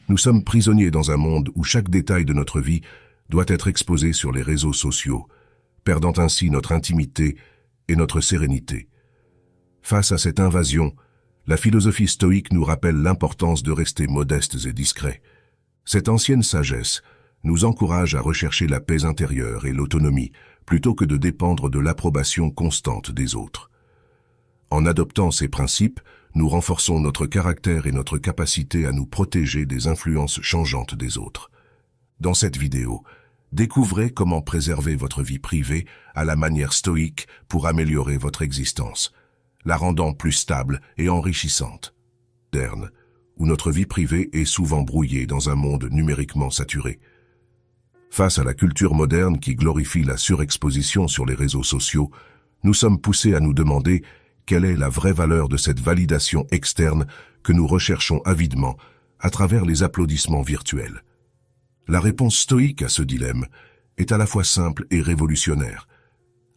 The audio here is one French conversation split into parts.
Nous sommes prisonniers dans un monde où chaque détail de notre vie doit être exposé sur les réseaux sociaux, perdant ainsi notre intimité et notre sérénité. Face à cette invasion, la philosophie stoïque nous rappelle l'importance de rester modestes et discrets. Cette ancienne sagesse nous encourage à rechercher la paix intérieure et l'autonomie, plutôt que de dépendre de l'approbation constante des autres. En adoptant ces principes, nous renforçons notre caractère et notre capacité à nous protéger des influences changeantes des autres. Dans cette vidéo, découvrez comment préserver votre vie privée à la manière stoïque pour améliorer votre existence, la rendant plus stable et enrichissante. Moderne, où notre vie privée est souvent brouillée dans un monde numériquement saturé. Face à la culture moderne qui glorifie la surexposition sur les réseaux sociaux, nous sommes poussés à nous demander quelle est la vraie valeur de cette validation externe que nous recherchons avidement à travers les applaudissements virtuels. La réponse stoïque à ce dilemme est à la fois simple et révolutionnaire.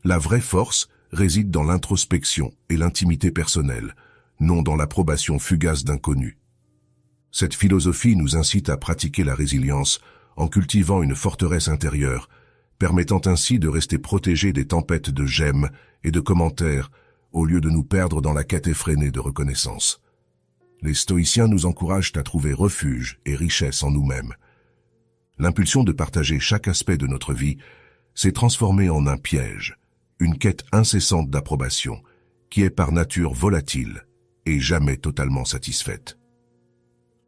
La vraie force réside dans l'introspection et l'intimité personnelle, non dans l'approbation fugace d'inconnus. Cette philosophie nous incite à pratiquer la résilience en cultivant une forteresse intérieure, permettant ainsi de rester protégés des tempêtes de j'aime et de commentaires, au lieu de nous perdre dans la quête effrénée de reconnaissance. Les stoïciens nous encouragent à trouver refuge et richesse en nous-mêmes. L'impulsion de partager chaque aspect de notre vie s'est transformée en un piège, une quête incessante d'approbation, qui est par nature volatile et jamais totalement satisfaite.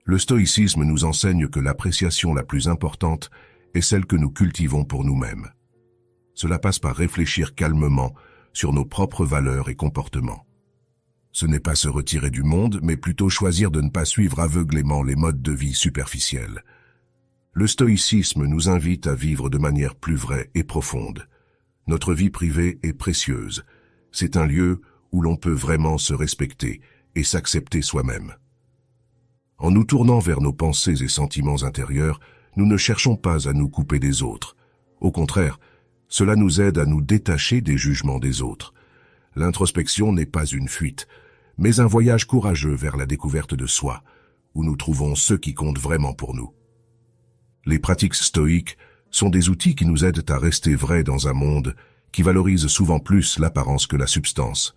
Le stoïcisme nous enseigne que l'appréciation la plus importante est celle que nous cultivons pour nous-mêmes. Cela passe par réfléchir calmement sur nos propres valeurs et comportements. Ce n'est pas se retirer du monde, mais plutôt choisir de ne pas suivre aveuglément les modes de vie superficiels. Le stoïcisme nous invite à vivre de manière plus vraie et profonde. Notre vie privée est précieuse. C'est un lieu où l'on peut vraiment se respecter et s'accepter soi-même. En nous tournant vers nos pensées et sentiments intérieurs, nous ne cherchons pas à nous couper des autres. Au contraire, cela nous aide à nous détacher des jugements des autres. L'introspection n'est pas une fuite, mais un voyage courageux vers la découverte de soi, où nous trouvons ce qui compte vraiment pour nous. Les pratiques stoïques sont des outils qui nous aident à rester vrais dans un monde qui valorise souvent plus l'apparence que la substance.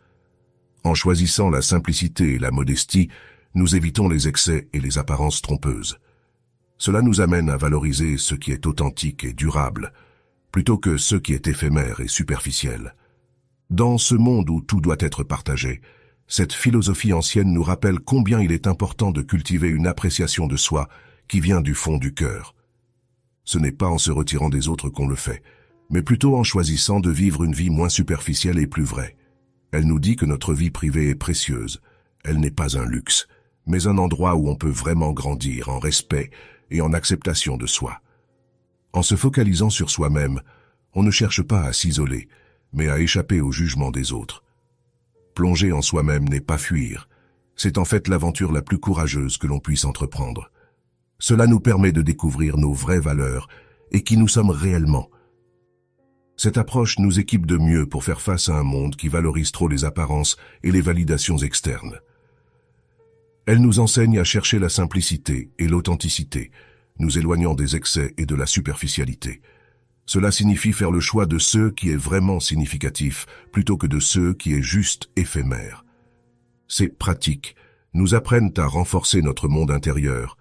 En choisissant la simplicité et la modestie, nous évitons les excès et les apparences trompeuses. Cela nous amène à valoriser ce qui est authentique et durable, plutôt que ce qui est éphémère et superficiel. Dans ce monde où tout doit être partagé, cette philosophie ancienne nous rappelle combien il est important de cultiver une appréciation de soi qui vient du fond du cœur. Ce n'est pas en se retirant des autres qu'on le fait, mais plutôt en choisissant de vivre une vie moins superficielle et plus vraie. Elle nous dit que notre vie privée est précieuse. Elle n'est pas un luxe, mais un endroit où on peut vraiment grandir en respect et en acceptation de soi. En se focalisant sur soi-même, on ne cherche pas à s'isoler, mais à échapper au jugement des autres. Plonger en soi-même n'est pas fuir, c'est en fait l'aventure la plus courageuse que l'on puisse entreprendre. Cela nous permet de découvrir nos vraies valeurs et qui nous sommes réellement. Cette approche nous équipe de mieux pour faire face à un monde qui valorise trop les apparences et les validations externes. Elle nous enseigne à chercher la simplicité et l'authenticité, nous éloignant des excès et de la superficialité. Cela signifie faire le choix de ce qui est vraiment significatif, plutôt que de ce qui est juste éphémère. Ces pratiques nous apprennent à renforcer notre monde intérieur,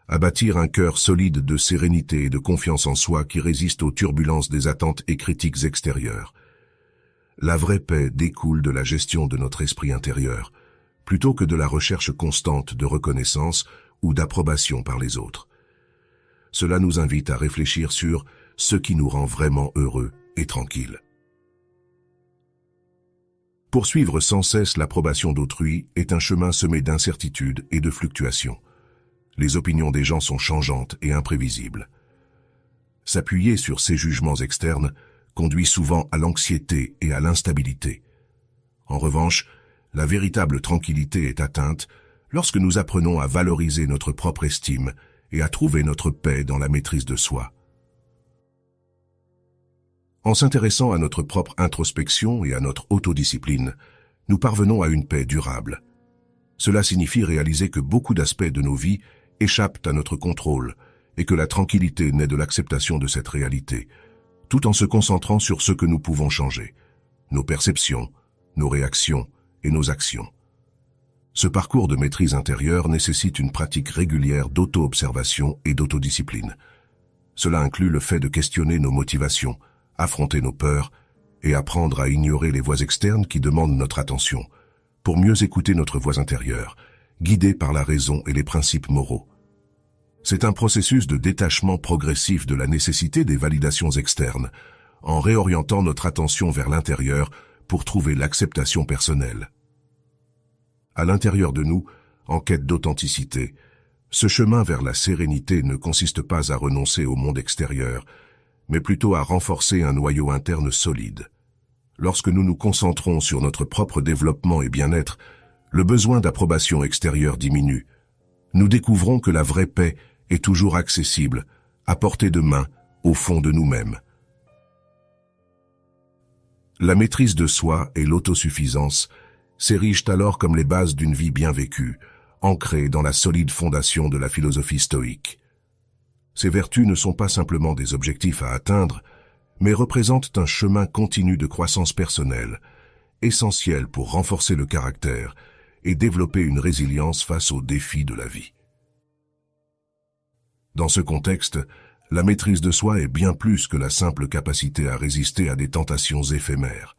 à bâtir un cœur solide de sérénité et de confiance en soi qui résiste aux turbulences des attentes et critiques extérieures. La vraie paix découle de la gestion de notre esprit intérieur, plutôt que de la recherche constante de reconnaissance ou d'approbation par les autres. Cela nous invite à réfléchir sur ce qui nous rend vraiment heureux et tranquilles. Poursuivre sans cesse l'approbation d'autrui est un chemin semé d'incertitudes et de fluctuations. Les opinions des gens sont changeantes et imprévisibles. S'appuyer sur ces jugements externes conduit souvent à l'anxiété et à l'instabilité. En revanche, la véritable tranquillité est atteinte lorsque nous apprenons à valoriser notre propre estime et à trouver notre paix dans la maîtrise de soi. En s'intéressant à notre propre introspection et à notre autodiscipline, nous parvenons à une paix durable. Cela signifie réaliser que beaucoup d'aspects de nos vies échappent à notre contrôle et que la tranquillité naît de l'acceptation de cette réalité, tout en se concentrant sur ce que nous pouvons changer, nos perceptions, nos réactions et nos actions. Ce parcours de maîtrise intérieure nécessite une pratique régulière d'auto-observation et d'autodiscipline. Cela inclut le fait de questionner nos motivations, affronter nos peurs et apprendre à ignorer les voix externes qui demandent notre attention, pour mieux écouter notre voix intérieure, guidée par la raison et les principes moraux. C'est un processus de détachement progressif de la nécessité des validations externes, en réorientant notre attention vers l'intérieur pour trouver l'acceptation personnelle. À l'intérieur de nous, en quête d'authenticité, ce chemin vers la sérénité ne consiste pas à renoncer au monde extérieur, mais plutôt à renforcer un noyau interne solide. Lorsque nous nous concentrons sur notre propre développement et bien-être, le besoin d'approbation extérieure diminue. Nous découvrons que la vraie paix est toujours accessible, à portée de main, au fond de nous-mêmes. La maîtrise de soi et l'autosuffisance s'érigent alors comme les bases d'une vie bien vécue, ancrées dans la solide fondation de la philosophie stoïque. Ces vertus ne sont pas simplement des objectifs à atteindre, mais représentent un chemin continu de croissance personnelle, essentiel pour renforcer le caractère et développer une résilience face aux défis de la vie. Dans ce contexte, la maîtrise de soi est bien plus que la simple capacité à résister à des tentations éphémères.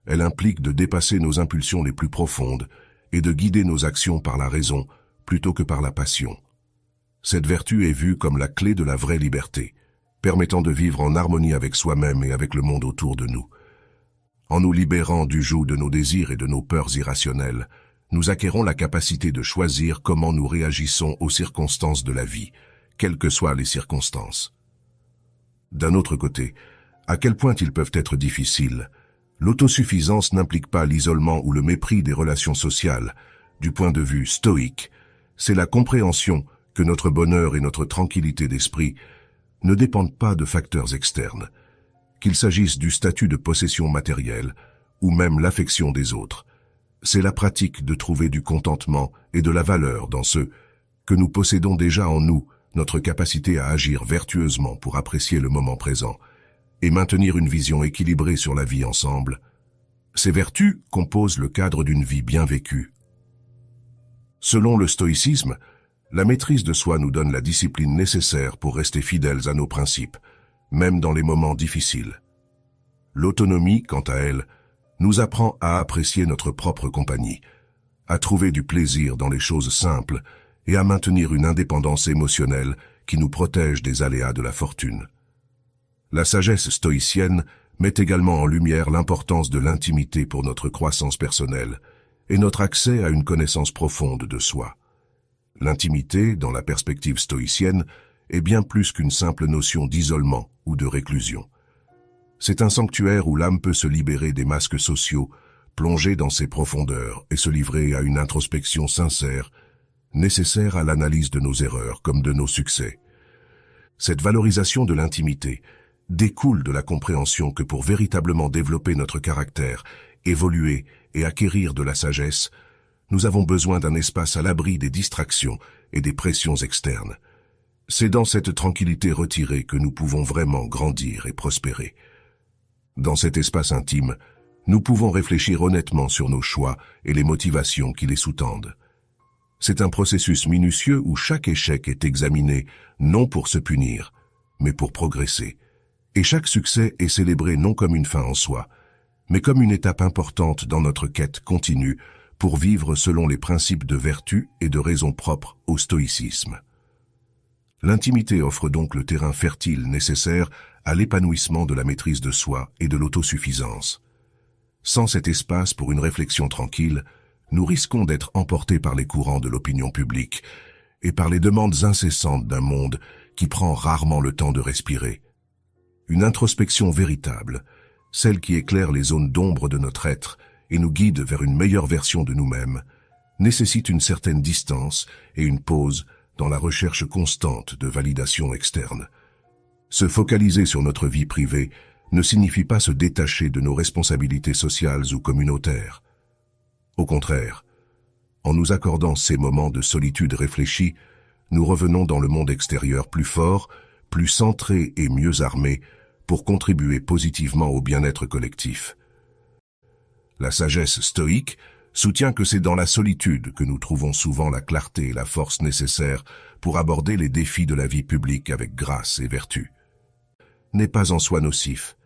Elle implique de dépasser nos impulsions les plus profondes et de guider nos actions par la raison plutôt que par la passion. Cette vertu est vue comme la clé de la vraie liberté, permettant de vivre en harmonie avec soi-même et avec le monde autour de nous. En nous libérant du joug de nos désirs et de nos peurs irrationnelles, nous acquérons la capacité de choisir comment nous réagissons aux circonstances de la vie, quelles que soient les circonstances. D'un autre côté, à quel point ils peuvent être difficiles, l'autosuffisance n'implique pas l'isolement ou le mépris des relations sociales. Du point de vue stoïque, c'est la compréhension que notre bonheur et notre tranquillité d'esprit ne dépendent pas de facteurs externes, qu'il s'agisse du statut de possession matérielle ou même l'affection des autres. C'est la pratique de trouver du contentement et de la valeur dans ce que nous possédons déjà en nous, notre capacité à agir vertueusement pour apprécier le moment présent et maintenir une vision équilibrée sur la vie ensemble. Ces vertus composent le cadre d'une vie bien vécue. Selon le stoïcisme, la maîtrise de soi nous donne la discipline nécessaire pour rester fidèles à nos principes, même dans les moments difficiles. L'autonomie, quant à elle, nous apprend à apprécier notre propre compagnie, à trouver du plaisir dans les choses simples et à maintenir une indépendance émotionnelle qui nous protège des aléas de la fortune. La sagesse stoïcienne met également en lumière l'importance de l'intimité pour notre croissance personnelle et notre accès à une connaissance profonde de soi. L'intimité, dans la perspective stoïcienne, est bien plus qu'une simple notion d'isolement ou de réclusion. C'est un sanctuaire où l'âme peut se libérer des masques sociaux, plonger dans ses profondeurs et se livrer à une introspection sincère, nécessaire à l'analyse de nos erreurs comme de nos succès. Cette valorisation de l'intimité découle de la compréhension que pour véritablement développer notre caractère, évoluer et acquérir de la sagesse, nous avons besoin d'un espace à l'abri des distractions et des pressions externes. C'est dans cette tranquillité retirée que nous pouvons vraiment grandir et prospérer. Dans cet espace intime, nous pouvons réfléchir honnêtement sur nos choix et les motivations qui les sous-tendent. C'est un processus minutieux où chaque échec est examiné, non pour se punir, mais pour progresser. Et chaque succès est célébré non comme une fin en soi, mais comme une étape importante dans notre quête continue pour vivre selon les principes de vertu et de raison propre au stoïcisme. L'intimité offre donc le terrain fertile nécessaire à l'épanouissement de la maîtrise de soi et de l'autosuffisance. Sans cet espace pour une réflexion tranquille, nous risquons d'être emportés par les courants de l'opinion publique et par les demandes incessantes d'un monde qui prend rarement le temps de respirer. Une introspection véritable, celle qui éclaire les zones d'ombre de notre être et nous guide vers une meilleure version de nous-mêmes, nécessite une certaine distance et une pause dans la recherche constante de validation externe. Se focaliser sur notre vie privée ne signifie pas se détacher de nos responsabilités sociales ou communautaires. Au contraire, en nous accordant ces moments de solitude réfléchie, nous revenons dans le monde extérieur plus forts, plus centrés et mieux armés pour contribuer positivement au bien-être collectif. La sagesse stoïque soutient que c'est dans la solitude que nous trouvons souvent la clarté et la force nécessaires pour aborder les défis de la vie publique avec grâce et vertu. N'est pas en soi nocif.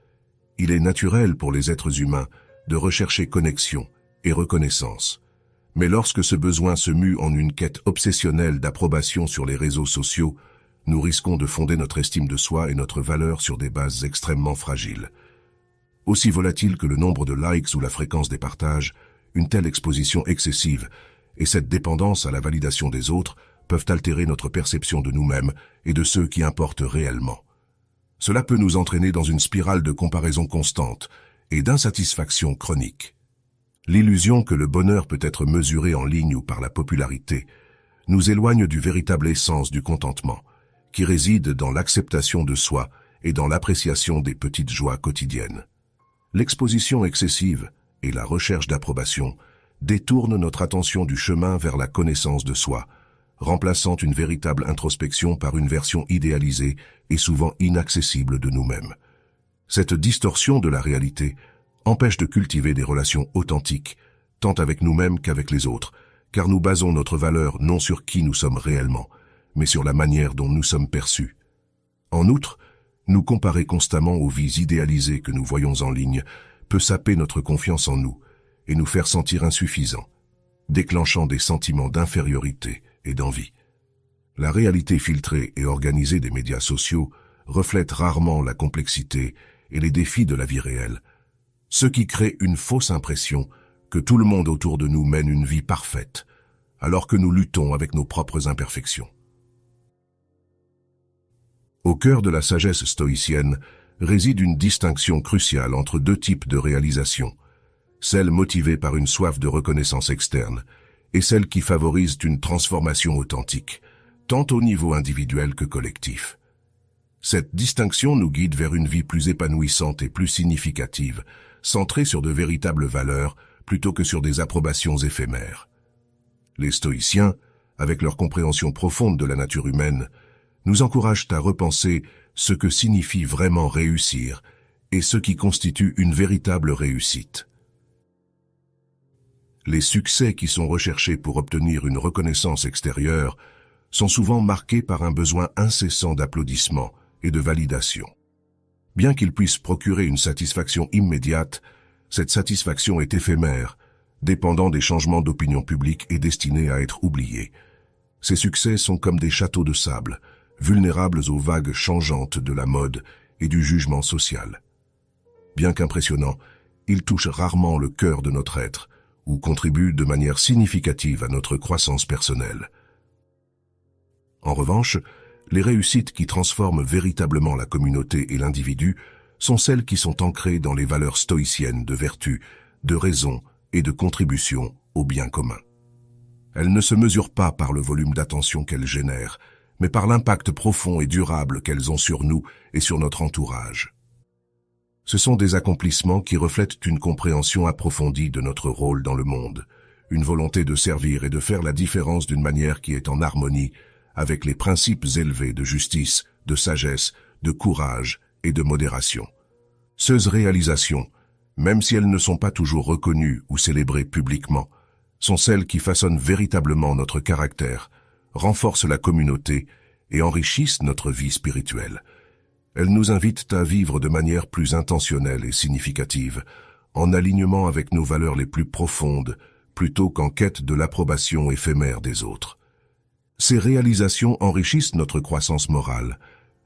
Il est naturel pour les êtres humains de rechercher connexion et reconnaissance. Mais lorsque ce besoin se mue en une quête obsessionnelle d'approbation sur les réseaux sociaux, nous risquons de fonder notre estime de soi et notre valeur sur des bases extrêmement fragiles. Aussi volatile que le nombre de likes ou la fréquence des partages, une telle exposition excessive et cette dépendance à la validation des autres peuvent altérer notre perception de nous-mêmes et de ceux qui importent réellement. Cela peut nous entraîner dans une spirale de comparaison constante et d'insatisfaction chronique. L'illusion que le bonheur peut être mesuré en ligne ou par la popularité nous éloigne du véritable essence du contentement, qui réside dans l'acceptation de soi et dans l'appréciation des petites joies quotidiennes. L'exposition excessive et la recherche d'approbation détournent notre attention du chemin vers la connaissance de soi, remplaçant une véritable introspection par une version idéalisée et souvent inaccessible de nous-mêmes. Cette distorsion de la réalité empêche de cultiver des relations authentiques, tant avec nous-mêmes qu'avec les autres, car nous basons notre valeur non sur qui nous sommes réellement, mais sur la manière dont nous sommes perçus. En outre, nous comparer constamment aux vies idéalisées que nous voyons en ligne peut saper notre confiance en nous et nous faire sentir insuffisants, déclenchant des sentiments d'infériorité et d'envie. La réalité filtrée et organisée des médias sociaux reflète rarement la complexité et les défis de la vie réelle, ce qui crée une fausse impression que tout le monde autour de nous mène une vie parfaite, alors que nous luttons avec nos propres imperfections. Au cœur de la sagesse stoïcienne réside une distinction cruciale entre deux types de réalisations, celle motivée par une soif de reconnaissance externe et celle qui favorise une transformation authentique, tant au niveau individuel que collectif. Cette distinction nous guide vers une vie plus épanouissante et plus significative, centrée sur de véritables valeurs plutôt que sur des approbations éphémères. Les stoïciens, avec leur compréhension profonde de la nature humaine, nous encouragent à repenser ce que signifie vraiment réussir et ce qui constitue une véritable réussite. Les succès qui sont recherchés pour obtenir une reconnaissance extérieure sont souvent marqués par un besoin incessant d'applaudissements et de validation. Bien qu'ils puissent procurer une satisfaction immédiate, cette satisfaction est éphémère, dépendant des changements d'opinion publique et destinée à être oubliée. Ces succès sont comme des châteaux de sable, vulnérables aux vagues changeantes de la mode et du jugement social. Bien qu'impressionnants, ils touchent rarement le cœur de notre être ou contribuent de manière significative à notre croissance personnelle. En revanche, les réussites qui transforment véritablement la communauté et l'individu sont celles qui sont ancrées dans les valeurs stoïciennes de vertu, de raison et de contribution au bien commun. Elles ne se mesurent pas par le volume d'attention qu'elles génèrent, mais par l'impact profond et durable qu'elles ont sur nous et sur notre entourage. Ce sont des accomplissements qui reflètent une compréhension approfondie de notre rôle dans le monde, une volonté de servir et de faire la différence d'une manière qui est en harmonie avec les principes élevés de justice, de sagesse, de courage et de modération. Ces réalisations, même si elles ne sont pas toujours reconnues ou célébrées publiquement, sont celles qui façonnent véritablement notre caractère, renforcent la communauté et enrichissent notre vie spirituelle. Elles nous invitent à vivre de manière plus intentionnelle et significative, en alignement avec nos valeurs les plus profondes, plutôt qu'en quête de l'approbation éphémère des autres. Ces réalisations enrichissent notre croissance morale,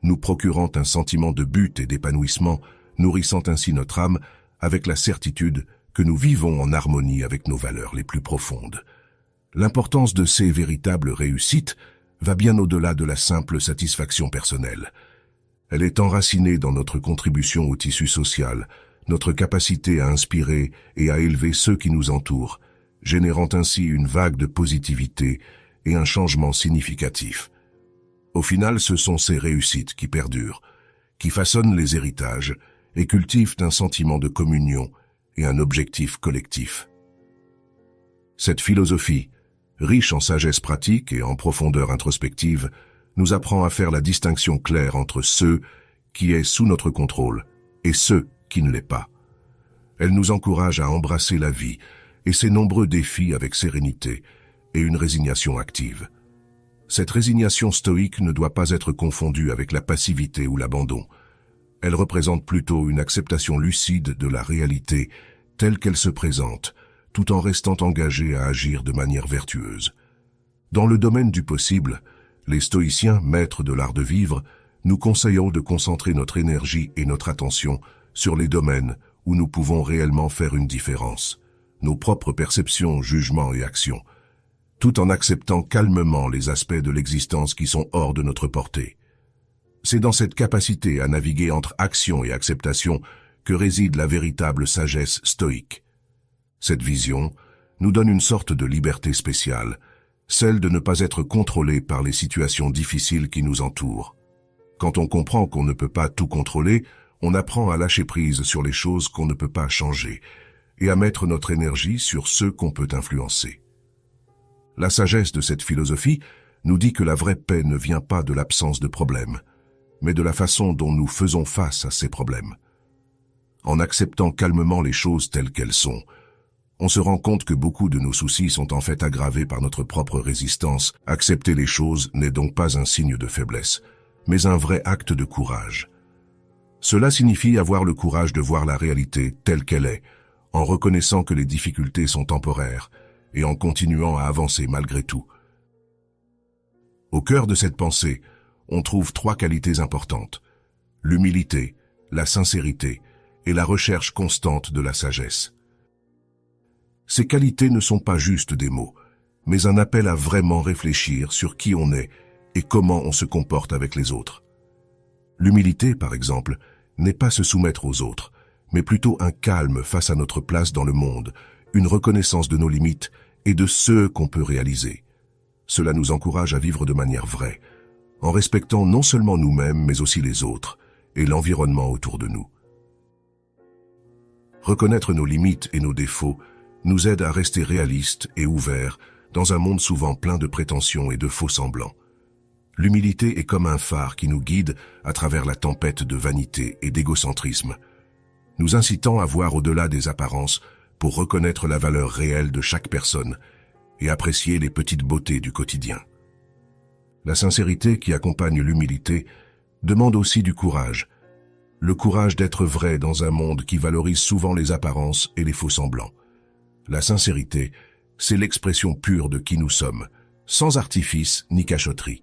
nous procurant un sentiment de but et d'épanouissement, nourrissant ainsi notre âme avec la certitude que nous vivons en harmonie avec nos valeurs les plus profondes. L'importance de ces véritables réussites va bien au-delà de la simple satisfaction personnelle. Elle est enracinée dans notre contribution au tissu social, notre capacité à inspirer et à élever ceux qui nous entourent, générant ainsi une vague de positivité et un changement significatif. Au final, ce sont ces réussites qui perdurent, qui façonnent les héritages et cultivent un sentiment de communion et un objectif collectif. Cette philosophie, riche en sagesse pratique et en profondeur introspective, nous apprend à faire la distinction claire entre ceux qui est sous notre contrôle et ceux qui ne l'est pas. Elle nous encourage à embrasser la vie et ses nombreux défis avec sérénité et une résignation active. Cette résignation stoïque ne doit pas être confondue avec la passivité ou l'abandon. Elle représente plutôt une acceptation lucide de la réalité telle qu'elle se présente, tout en restant engagée à agir de manière vertueuse. Dans le domaine du possible, les stoïciens, maîtres de l'art de vivre, nous conseillons de concentrer notre énergie et notre attention sur les domaines où nous pouvons réellement faire une différence, nos propres perceptions, jugements et actions, tout en acceptant calmement les aspects de l'existence qui sont hors de notre portée. C'est dans cette capacité à naviguer entre action et acceptation que réside la véritable sagesse stoïque. Cette vision nous donne une sorte de liberté spéciale, celle de ne pas être contrôlé par les situations difficiles qui nous entourent. Quand on comprend qu'on ne peut pas tout contrôler, on apprend à lâcher prise sur les choses qu'on ne peut pas changer et à mettre notre énergie sur ceux qu'on peut influencer. La sagesse de cette philosophie nous dit que la vraie paix ne vient pas de l'absence de problèmes, mais de la façon dont nous faisons face à ces problèmes. En acceptant calmement les choses telles qu'elles sont, on se rend compte que beaucoup de nos soucis sont en fait aggravés par notre propre résistance. Accepter les choses n'est donc pas un signe de faiblesse, mais un vrai acte de courage. Cela signifie avoir le courage de voir la réalité telle qu'elle est, en reconnaissant que les difficultés sont temporaires et en continuant à avancer malgré tout. Au cœur de cette pensée, on trouve 3 qualités importantes: l'humilité, la sincérité et la recherche constante de la sagesse. Ces qualités ne sont pas juste des mots, mais un appel à vraiment réfléchir sur qui on est et comment on se comporte avec les autres. L'humilité, par exemple, n'est pas se soumettre aux autres, mais plutôt un calme face à notre place dans le monde, une reconnaissance de nos limites et de ce qu'on peut réaliser. Cela nous encourage à vivre de manière vraie, en respectant non seulement nous-mêmes, mais aussi les autres et l'environnement autour de nous. Reconnaître nos limites et nos défauts nous aide à rester réalistes et ouverts dans un monde souvent plein de prétentions et de faux semblants. L'humilité est comme un phare qui nous guide à travers la tempête de vanité et d'égocentrisme, nous incitant à voir au-delà des apparences pour reconnaître la valeur réelle de chaque personne et apprécier les petites beautés du quotidien. La sincérité qui accompagne l'humilité demande aussi du courage, le courage d'être vrai dans un monde qui valorise souvent les apparences et les faux semblants. La sincérité, c'est l'expression pure de qui nous sommes, sans artifice ni cachotterie.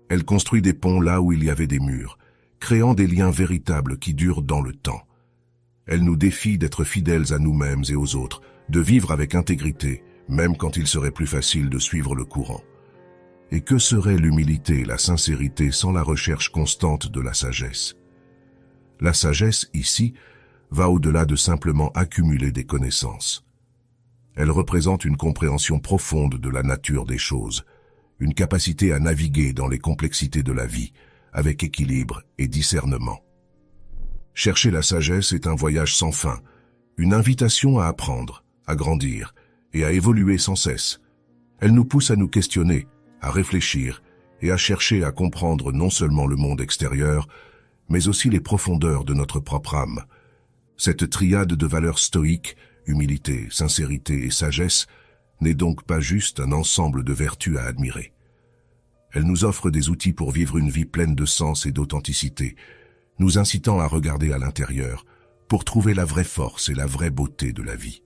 Elle construit des ponts là où il y avait des murs, créant des liens véritables qui durent dans le temps. Elle nous défie d'être fidèles à nous-mêmes et aux autres, de vivre avec intégrité, même quand il serait plus facile de suivre le courant. Et que serait l'humilité et la sincérité sans la recherche constante de la sagesse? La sagesse, ici, va au-delà de simplement accumuler des connaissances. Elle représente une compréhension profonde de la nature des choses, une capacité à naviguer dans les complexités de la vie, avec équilibre et discernement. Chercher la sagesse est un voyage sans fin, une invitation à apprendre, à grandir et à évoluer sans cesse. Elle nous pousse à nous questionner, à réfléchir et à chercher à comprendre non seulement le monde extérieur, mais aussi les profondeurs de notre propre âme. Cette triade de valeurs stoïques, humilité, sincérité et sagesse, n'est donc pas juste un ensemble de vertus à admirer. Elle nous offre des outils pour vivre une vie pleine de sens et d'authenticité, nous incitant à regarder à l'intérieur pour trouver la vraie force et la vraie beauté de la vie.